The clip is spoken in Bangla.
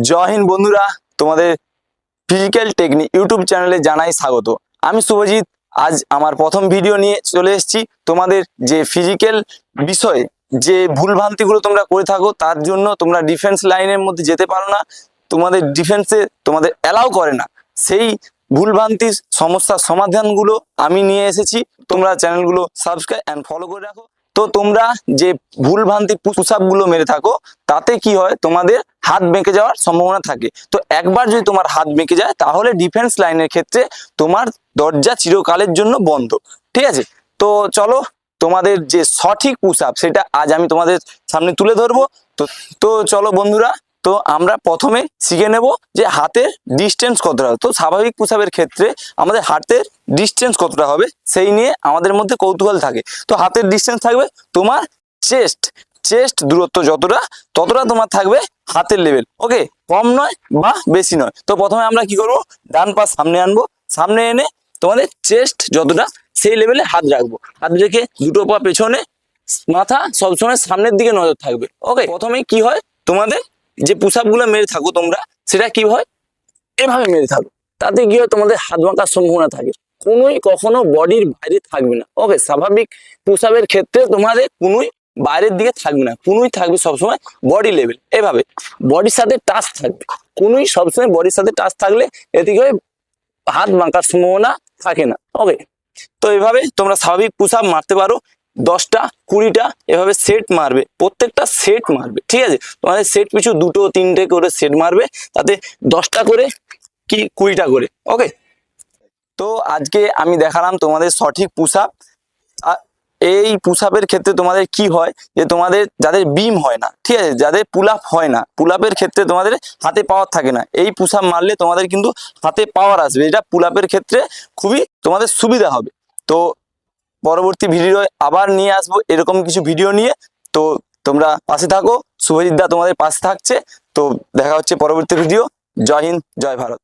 জয় হিন্দ বন্ধুরা, তোমাদের ফিজিক্যাল টেকনিক ইউটিউব চ্যানেলে জানাই স্বাগত। আমি শুভজিৎ। আজ আমার প্রথম ভিডিও নিয়ে চলে এসেছি। তোমাদের যে ফিজিক্যাল বিষয়ে যে ভুলভ্রান্তিগুলো তোমরা করে থাকো, তার জন্য তোমরা ডিফেন্স লাইনের মধ্যে যেতে পারো না, তোমাদের ডিফেন্সে তোমাদের অ্যালাউ করে না, সেই ভুলভ্রান্তি সমস্যার সমাধানগুলো আমি নিয়ে এসেছি। তোমরা চ্যানেলগুলো সাবস্ক্রাইব অ্যান্ড ফলো করে রাখো। তো তোমরা যে ভুলভ্রান্তি পুশ আপ গুলো মেরে থাকো, তাতে কি হয়, তোমাদের হাত বেঁকে যাওয়ার সম্ভাবনা থাকে। তো একবার যদি তোমার হাত বেঁকে যায়, তাহলে ডিফেন্স লাইনের ক্ষেত্রে তোমার দরজা চিরকালের জন্য বন্ধ। ঠিক আছে, তো চলো তোমাদের যে সঠিক পুশ আপ সেটা আজ আমি তোমাদের সামনে তুলে ধরবো। তো তো চলো বন্ধুরা, তো আমরা প্রথমে শিখে নেব যে হাতের ডিস্টেন্স কতটা হবে। তো স্বাভাবিক পুশ আপের ক্ষেত্রে আমাদের হাতের ডিস্টেন্স কতটা হবে সেই নিয়ে আমাদের মধ্যে কৌতূহল থাকে। তো হাতের ডিস্টেন্স থাকবে তোমার চেস্ট দূরত্ব যতটা, ততটা তোমার থাকবে হাতের লেভেল। ওকে, কম নয় বা বেশি নয়। তো প্রথমে আমরা কি করব, ডান পা সামনে আনবো, সামনে এনে তোমাদের চেস্ট যতটা সেই লেভেলে হাত রাখবো। হাত রেখে দুটো পা পেছনে, মাথা সবসময় সামনের দিকে নজর থাকবে। ওকে, প্রথমে কি হয়, তোমাদের যে পুশ আপ গুলো মেরে থাকো তোমরা, সেটা কি হয়, এভাবে মেরে থাকো। তাতে কি হয়, তোমাদের হাত বাঁকার সম্ভাবনা থাকে, কোনোই কখনো বডির বাইরে থাকবে না। ওকে, স্বাভাবিক পুশ আপের ক্ষেত্রে তোমাদের কোনোই বাইরের দিকে থাকবে না, কোনোই থাকবে সবসময় বডি লেভেল, এভাবে বডির সাথে টাচ থাকবে। কোনোই সবসময় বডির সাথে টাচ থাকলে এতে কি হয়, হাত বাঁকার সম্ভাবনা থাকে না। ওকে, তো এভাবে তোমরা স্বাভাবিক পুশ আপ মারতে পারো। 10টা 20টা এভাবে সেট মারবে, প্রত্যেকটা সেট মারবে। ঠিক আছে, তোমাদের সেট পিছু 2টো 3টে করে সেট মারবে, তাতে 10টা করে কি 20টা করে। ওকে, তো আজকে আমি দেখালাম তোমাদের সঠিক পুশ আপ। এই পুশ আপের ক্ষেত্রে তোমাদের কি হয়, যে তোমাদের যাদের বিম হয় না, ঠিক আছে, যাদের পুল আপ হয় না, পুল আপের ক্ষেত্রে তোমাদের হাতে পাওয়ার থাকে না, এই পুশ আপ মারলে তোমাদের কিন্তু হাতে পাওয়ার আসবে, যেটা পুল আপের ক্ষেত্রে খুবই তোমাদের সুবিধা হবে। তো পরবর্তী ভিডিও আবার নিয়ে আসবো এরকম কিছু ভিডিও নিয়ে। তো তোমরা পাশে থাকো, শুভজিৎ দা তোমাদের পাশে থাকছে। তো দেখা হচ্ছে পরবর্তী ভিডিও। জয় হিন্দ, জয় ভারত।